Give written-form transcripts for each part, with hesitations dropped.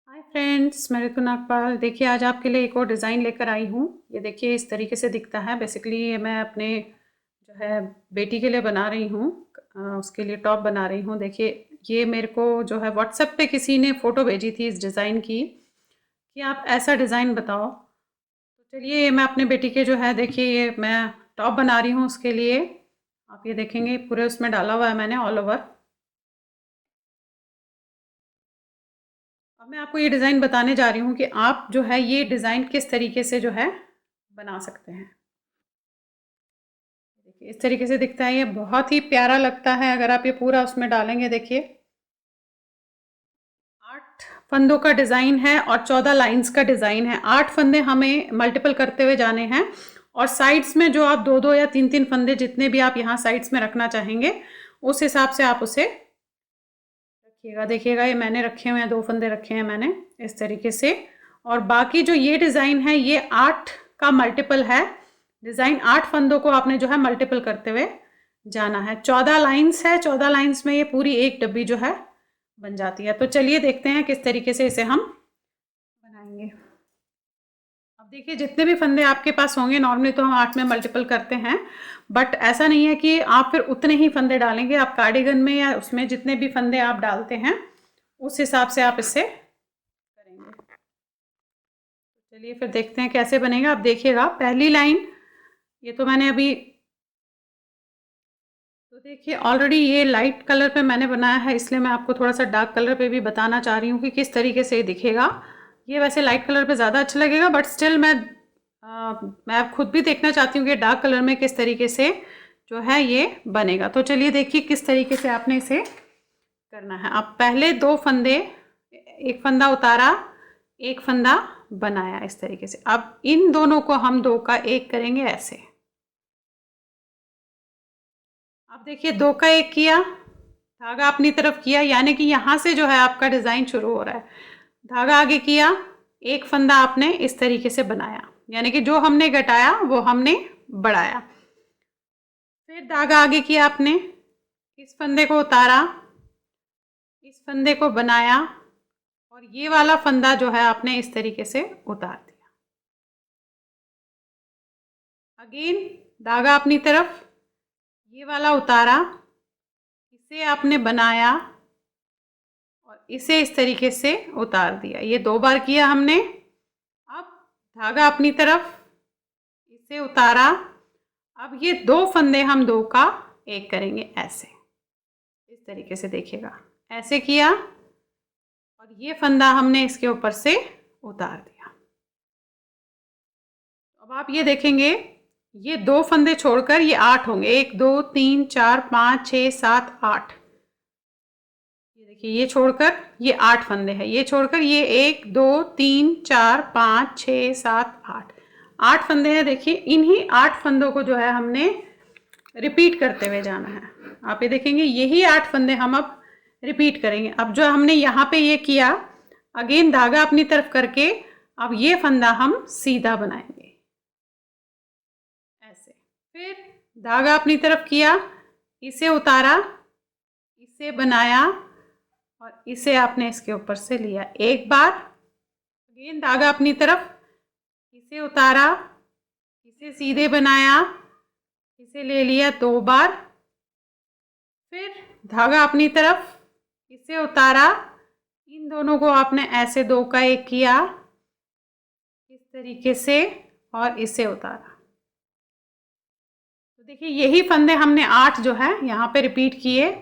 Hi friends, मैं ऋतु नागपाल। देखिए, आज आपके लिए एक और डिज़ाइन लेकर आई हूँ। ये देखिए इस तरीके से दिखता है। बेसिकली ये मैं अपने जो है बेटी के लिए बना रही हूँ। उसके लिए टॉप बना रही हूँ। देखिए, ये मेरे को जो है व्हाट्सएप पे किसी ने फ़ोटो भेजी थी इस डिज़ाइन की कि आप ऐसा डिज़ाइन बताओ। तो चलिए, ये मैं अपने बेटी के जो है, देखिए ये मैं टॉप बना रही हूँ उसके लिए। आप ये देखेंगे पूरे उसमें डाला हुआ है मैंने ऑल ओवर। अब मैं आपको ये डिज़ाइन बताने जा रही हूँ कि आप जो है ये डिज़ाइन किस तरीके से जो है बना सकते हैं। देखिए इस तरीके से दिखता है। ये बहुत ही प्यारा लगता है अगर आप ये पूरा उसमें डालेंगे। देखिए 8 फंदों का डिज़ाइन है और 14 लाइंस का डिज़ाइन है। 8 फंदे हमें मल्टीपल करते हुए जाने हैं और साइड्स में जो आप 2-2 या 3-3 फंदे जितने भी आप यहाँ साइड्स में रखना चाहेंगे उस हिसाब से आप उसे रखिएगा। देखिएगा ये मैंने रखे हुए हैं, 2 फंदे रखे हैं मैंने इस तरीके से। और बाकी जो ये डिज़ाइन है ये 8 का मल्टीपल है। डिज़ाइन 8 फंदों को आपने जो है मल्टीपल करते हुए जाना है। 14 लाइंस है। 14 लाइंस में ये पूरी एक डब्बी जो है बन जाती है। तो चलिए देखते हैं किस तरीके से इसे हम बनाएंगे। अब देखिए जितने भी फंदे आपके पास होंगे, नॉर्मली तो हम 8 में मल्टीपल करते हैं, बट ऐसा नहीं है कि आप फिर उतने ही फंदे डालेंगे। आप कार्डिगन में या उसमें जितने भी फंदे आप डालते हैं उस हिसाब से आप इससे करेंगे। चलिए फिर देखते हैं कैसे बनेगा। आप देखिएगा पहली लाइन, ये तो मैंने अभी, तो देखिए ऑलरेडी ये लाइट कलर पे मैंने बनाया है, इसलिए मैं आपको थोड़ा सा डार्क कलर पे भी बताना चाह रही हूँ कि किस तरीके से दिखेगा। ये वैसे लाइट कलर पे ज़्यादा अच्छा लगेगा, बट स्टिल मैं खुद भी देखना चाहती हूँ कि डार्क कलर में किस तरीके से जो है ये बनेगा। तो चलिए देखिए किस तरीके से आपने इसे करना है। आप पहले 2 फंदे, एक फंदा उतारा, एक फंदा बनाया इस तरीके से। अब इन दोनों को हम 2 का 1 करेंगे ऐसे। अब देखिए 2 का 1 किया, धागा अपनी तरफ किया, यानी कि यहाँ से जो है आपका डिज़ाइन शुरू हो रहा है। धागा आगे किया, एक फंदा आपने इस तरीके से बनाया, यानी कि जो हमने घटाया वो हमने बढ़ाया। फिर धागा आगे किया आपने, इस फंदे को उतारा, इस फंदे को बनाया और ये वाला फंदा जो है आपने इस तरीके से उतार दिया। अगेन धागा अपनी तरफ, ये वाला उतारा, इसे आपने बनाया और इसे इस तरीके से उतार दिया। ये 2 बार किया हमने। अब धागा अपनी तरफ, इसे उतारा। अब ये 2 फंदे हम 2 का 1 करेंगे ऐसे, इस तरीके से देखिएगा। ऐसे किया और ये फंदा हमने इसके ऊपर से उतार दिया। अब आप ये देखेंगे ये 2 फंदे छोड़कर ये 8 होंगे। 1 2 3 4 5 6 7 8। ये देखिए ये छोड़कर ये 8 फंदे हैं। ये छोड़कर ये 1 2 3 4 5 6 7 8, 8 फंदे हैं। देखिए इन्हीं 8 फंदों को जो है हमने रिपीट करते हुए जाना है। आप ये देखेंगे यही 8 फंदे हम अब रिपीट करेंगे। अब जो हमने यहाँ पे ये किया, अगेन धागा अपनी तरफ करके अब ये फंदा हम सीधा बनाएंगे ऐसे। फिर धागा अपनी तरफ किया, इसे उतारा, इसे बनाया और इसे आपने इसके ऊपर से लिया एक बार। अगेन धागा अपनी तरफ, इसे उतारा, इसे सीधे बनाया, इसे ले लिया 2 बार। फिर धागा अपनी तरफ, इसे उतारा, इन दोनों को आपने ऐसे 2 का 1 किया इस तरीके से और इसे उतारा। तो देखिए यही फंदे हमने 8 जो है यहाँ पे रिपीट किए।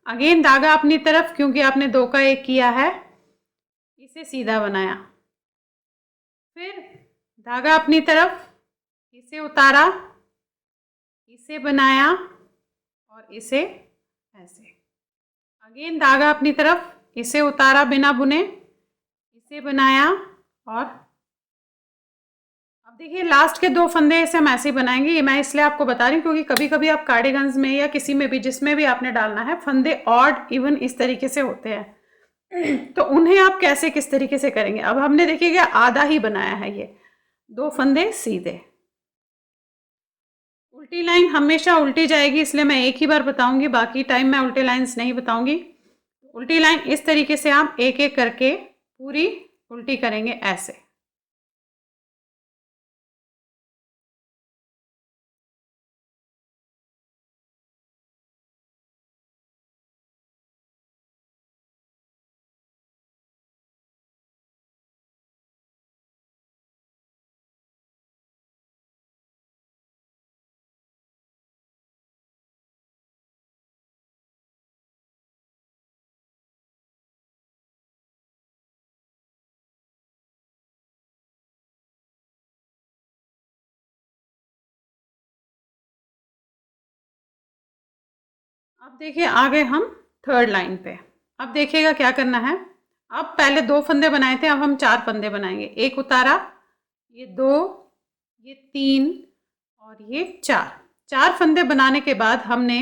अगेन धागा अपनी तरफ, क्योंकि आपने 2 का 1 किया है, इसे सीधा बनाया। फिर धागा अपनी तरफ, इसे उतारा, इसे बनाया और इसे ऐसे। अगेन धागा अपनी तरफ, इसे उतारा बिना बुने, इसे बनाया और अब देखिए लास्ट के 2 फंदे इसे हम ऐसे ही बनाएंगे। ये मैं इसलिए आपको बता रही हूँ क्योंकि कभी कभी आप कार्डिगन्स में या किसी में भी जिसमें भी आपने डालना है, फंदे ऑड इवन इस तरीके से होते हैं तो उन्हें आप कैसे किस तरीके से करेंगे। अब हमने देखिएगा आधा ही बनाया है, ये 2 फंदे सीधे। उल्टी लाइन हमेशा उल्टी जाएगी, इसलिए मैं एक ही बार बताऊंगी, बाकी टाइम मैं उल्टे लाइंस नहीं बताऊंगी। उल्टी लाइन इस तरीके से आप एक एक करके पूरी उल्टी करेंगे ऐसे। अब देखिए आ गए हम थर्ड लाइन पे। अब देखिएगा क्या करना है। अब पहले 2 फंदे बनाए थे, अब हम 4 फंदे बनाएंगे। एक उतारा, ये 2, ये 3 और ये 4। 4 फंदे बनाने के बाद हमने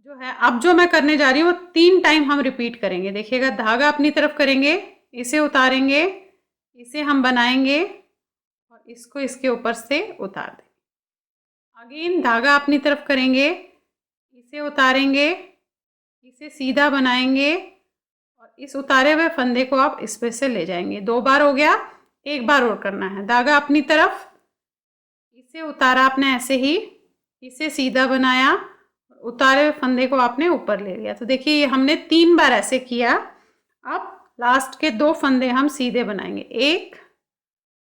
जो है, अब जो मैं करने जा रही हूँ वो 3 टाइम हम रिपीट करेंगे। देखिएगा, धागा अपनी तरफ करेंगे, इसे उतारेंगे, इसे हम बनाएंगे और इसको इसके ऊपर से उतार देंगे। अगेन धागा अपनी तरफ करेंगे, इसे उतारेंगे, इसे सीधा बनाएंगे और इस उतारे हुए फंदे को आप इस पे से ले जाएंगे। 2 बार हो गया, 1 बार और करना है। धागा अपनी तरफ, इसे उतारा आपने ऐसे ही, इसे सीधा बनाया, उतारे हुए फंदे को आपने ऊपर ले लिया। तो देखिए ये हमने 3 बार ऐसे किया। अब लास्ट के 2 फंदे हम सीधे बनाएंगे, 1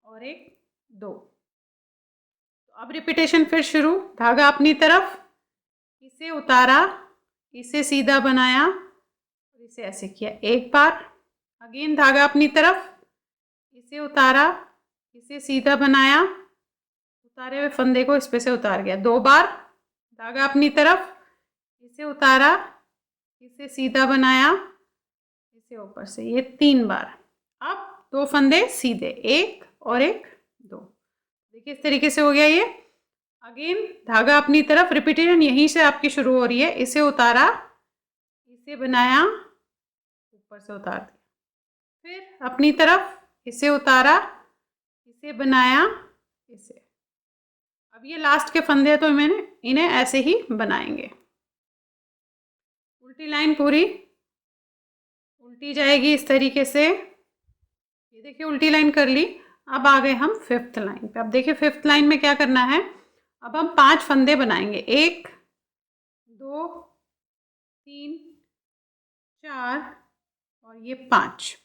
और 1, 2। तो अब रिपीटेशन फिर शुरू। धागा अपनी तरफ, इसे उतारा, इसे सीधा बनाया, इसे ऐसे किया 1 बार। अगेन धागा अपनी तरफ, इसे उतारा, इसे सीधा बनाया, उतारे हुए फंदे को इस पे से उतार गया 2 बार। धागा अपनी तरफ, इसे उतारा, इसे सीधा बनाया, इसे ऊपर से, ये 3 बार। अब 2 फंदे सीधे, 1 और 1, 2। देखिए इस तरीके से हो गया ये। अगेन धागा अपनी तरफ, रिपीटेशन यहीं से आपकी शुरू हो रही है। इसे उतारा, इसे बनाया, ऊपर से उतार दिया। फिर अपनी तरफ, इसे उतारा, इसे बनाया, इसे। अब ये लास्ट के फंदे हैं तो मैंने इन्हें ऐसे ही बनाएंगे। उल्टी लाइन पूरी उल्टी जाएगी इस तरीके से। ये देखिए उल्टी लाइन कर ली। अब आ गए हम 5th लाइन पे। अब देखिए 5th लाइन में क्या करना है। अब हम 5 फंदे बनाएंगे, 1, 2, 3, 4 और ये 5।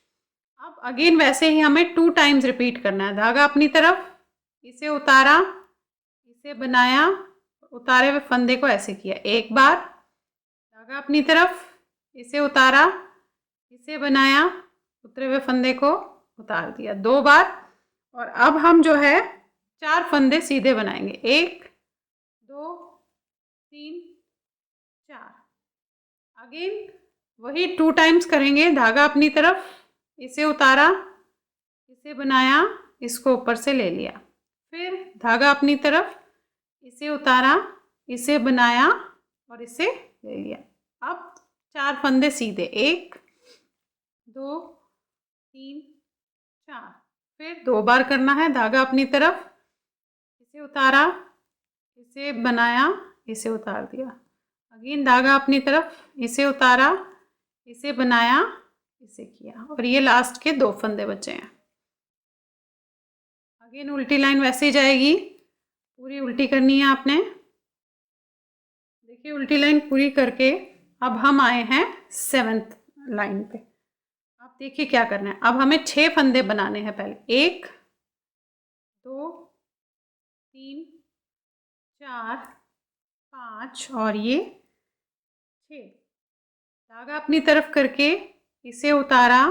अब अगेन वैसे ही हमें 2 टाइम्स रिपीट करना है। धागा अपनी तरफ, इसे उतारा, इसे बनाया, उतारे हुए फंदे को ऐसे किया 1 बार। धागा अपनी तरफ, इसे उतारा, इसे बनाया, उतरे हुए फंदे को उतार दिया 2 बार। और अब हम जो है 4 फंदे सीधे बनाएंगे, 1, 2, 3, 4। अगेन वही 2 टाइम्स करेंगे। धागा अपनी तरफ, इसे उतारा, इसे बनाया, इसको ऊपर से ले लिया। फिर धागा अपनी तरफ, इसे उतारा, इसे बनाया और इसे ले लिया। अब 4 फंदे सीधे, 1, 2, 3, 4। फिर 2 बार करना है। धागा अपनी तरफ, इसे उतारा, इसे बनाया, इसे उतार दिया। अगेन धागा अपनी तरफ, इसे उतारा, इसे बनाया, इसे किया। और ये लास्ट के 2 फंदे बचे हैं। अगेन उल्टी लाइन वैसे ही जाएगी, पूरी उल्टी करनी है आपने। देखिए उल्टी लाइन पूरी करके अब हम आए हैं 7th लाइन पे। अब देखिए क्या करना है। अब हमें 6 फंदे बनाने हैं पहले, 1, 2, 3, 4, 5 और ये 6। धागा अपनी तरफ करके, इसे उतारा,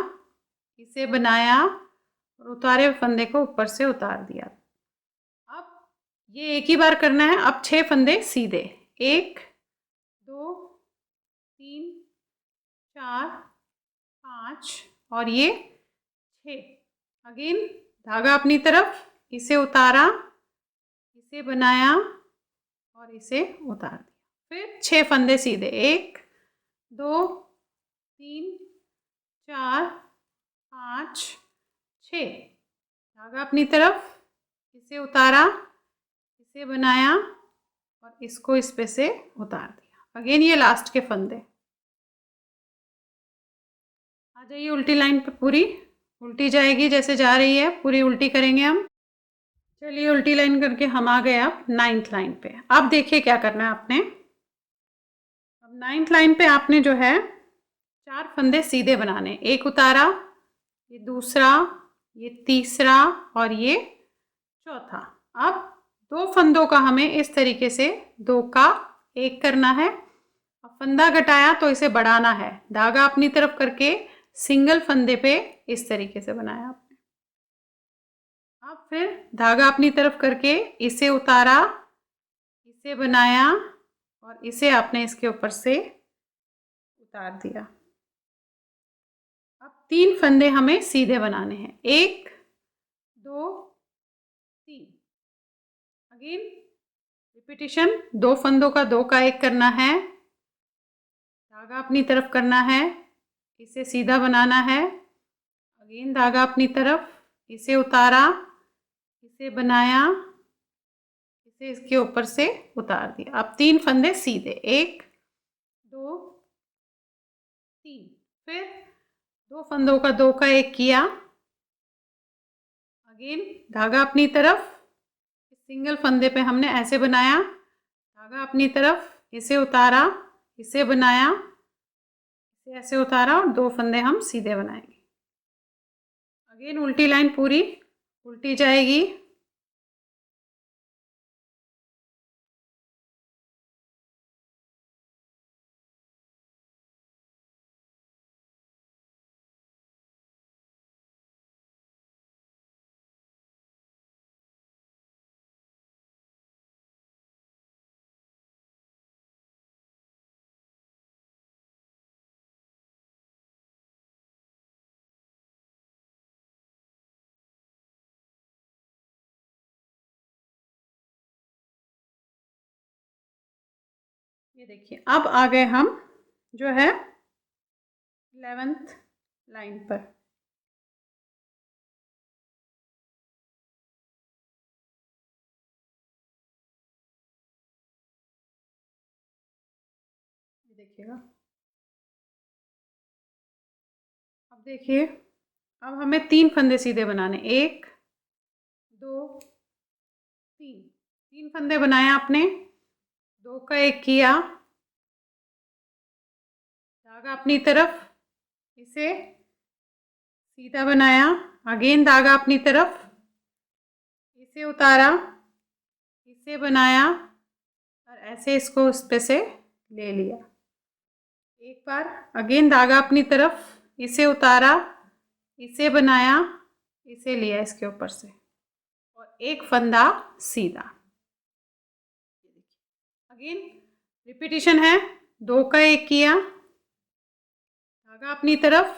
इसे बनाया और उतारे हुए फंदे को ऊपर से उतार दिया। अब ये एक ही बार करना है। अब 6 फंदे सीधे, 1, 2, 3, 4, 5 और ये 6। अगेन धागा अपनी तरफ, इसे उतारा, इसे बनाया और इसे उतार दिया। फिर 6 फंदे सीधे, 1, 2, 3, 4, 5, 6। धागा अपनी तरफ, इसे उतारा, इसे बनाया और इसको इस पे से उतार दिया। अगेन ये लास्ट के फंदे। आ जाइए उल्टी लाइन पे पूरी। उल्टी जाएगी, जैसे जा रही है पूरी उल्टी करेंगे हम। चलिए उल्टी लाइन करके हम आ गए अब 9th लाइन पे। अब देखिए क्या करना है आपने। अब 9th लाइन पे आपने जो है 4 फंदे सीधे बनाने, एक उतारा, ये दूसरा, ये तीसरा और ये चौथा। अब 2 फंदों का हमें इस तरीके से 2 का 1 करना है। अब फंदा घटाया तो इसे बढ़ाना है, धागा अपनी तरफ करके सिंगल फंदे पे इस तरीके से बनाया आपने। अब फिर धागा अपनी तरफ करके इसे उतारा, इसे बनाया और इसे आपने इसके ऊपर से उतार दिया। अब 3 फंदे हमें सीधे बनाने हैं, 1 2 3। अगेन रिपीटिशन, 2 फंदों का 2 का 1 करना है, धागा अपनी तरफ करना है, इसे सीधा बनाना है, अगेन धागा अपनी तरफ, इसे उतारा, इसे बनाया, इसे इसके ऊपर से उतार दिया। अब 3 फंदे सीधे, 1 2 3। फिर 2 फंदों का 2 का 1 किया, अगेन धागा अपनी तरफ, सिंगल फंदे पे हमने ऐसे बनाया, धागा अपनी तरफ, इसे उतारा, इसे बनाया, इसे ऐसे उतारा और 2 फंदे हम सीधे बनाएंगे। अगेन उल्टी लाइन पूरी उल्टी जाएगी। ये देखिए अब आ गए हम जो है 11th लाइन पर। ये देखिएगा, अब देखिए अब हमें 3 फंदे सीधे बनाने, 1 2 3। 3 फंदे बनाए आपने, 2 का 1 किया, धागा अपनी तरफ, इसे सीधा बनाया, अगेन धागा अपनी तरफ, इसे उतारा, इसे बनाया और ऐसे इसको उस पे से ले लिया। एक बार अगेन धागा अपनी तरफ, इसे उतारा, इसे बनाया, इसे लिया इसके ऊपर से और एक फंदा सीधा। अगेन रिपीटिशन है, 2 का 1 किया, धागा अपनी तरफ,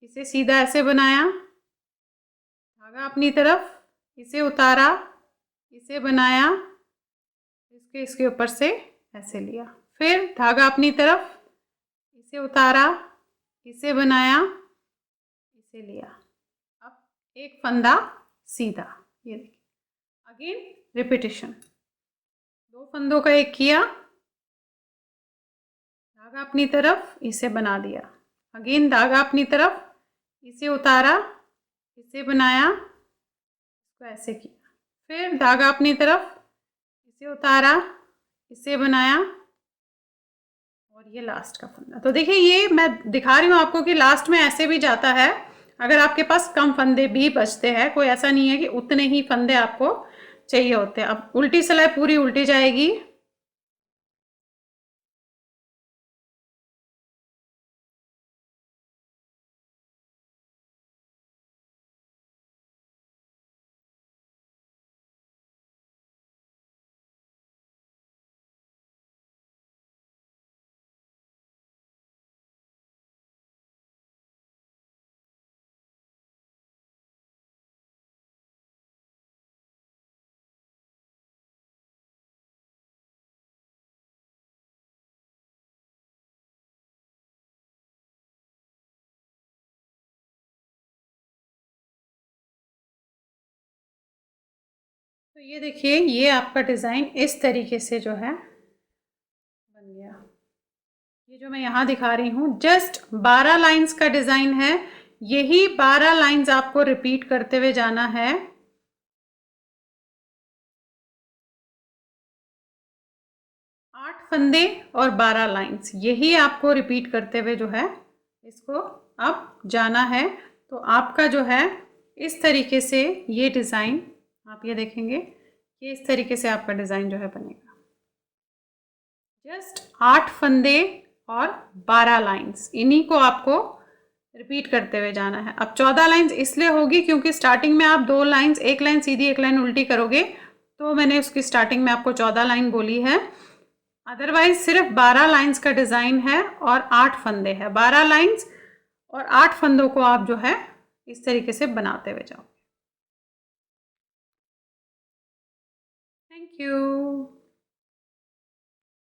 इसे सीधा ऐसे बनाया, धागा अपनी तरफ, इसे उतारा, इसे बनाया, इसके ऊपर से ऐसे लिया, फिर धागा अपनी तरफ, इसे उतारा, इसे बनाया, इसे लिया। अब एक फंदा सीधा, ये देखिए। अगेन रिपीटिशन, 2 फंदों का 1 किया, धागा अपनी तरफ, इसे बना दिया, अगेन धागा अपनी तरफ, इसे उतारा, इसे बनाया, इसको ऐसे किया, फिर धागा अपनी तरफ, इसे उतारा, इसे बनाया और ये लास्ट का फंदा। तो देखिए ये मैं दिखा रही हूँ आपको कि लास्ट में ऐसे भी जाता है, अगर आपके पास कम फंदे भी बचते हैं, कोई ऐसा नहीं है कि उतने ही फंदे आपको चाहिए होते हैं। अब उल्टी सिलाई पूरी उल्टी जाएगी। तो ये देखिए ये आपका डिज़ाइन इस तरीके से जो है बन गया। ये जो मैं यहाँ दिखा रही हूँ जस्ट 12 लाइंस का डिज़ाइन है। यही 12 लाइंस आपको रिपीट करते हुए जाना है। 8 फंदे और 12 लाइंस, यही आपको रिपीट करते हुए जो है इसको अब जाना है। तो आपका जो है इस तरीके से ये डिज़ाइन, आप ये देखेंगे कि इस तरीके से आपका डिज़ाइन जो है बनेगा। जस्ट 8 फंदे और 12 लाइंस, इन्हीं को आपको रिपीट करते हुए जाना है। अब 14 लाइंस इसलिए होगी क्योंकि स्टार्टिंग में आप 2 लाइंस, एक लाइन सीधी एक लाइन उल्टी करोगे, तो मैंने उसकी स्टार्टिंग में आपको 14 लाइन बोली है। अदरवाइज सिर्फ 12 लाइंस का डिज़ाइन है और 8 फंदे हैं। 12 लाइंस और 8 फंदों को आप जो है इस तरीके से बनाते हुए जाओ। Thank you.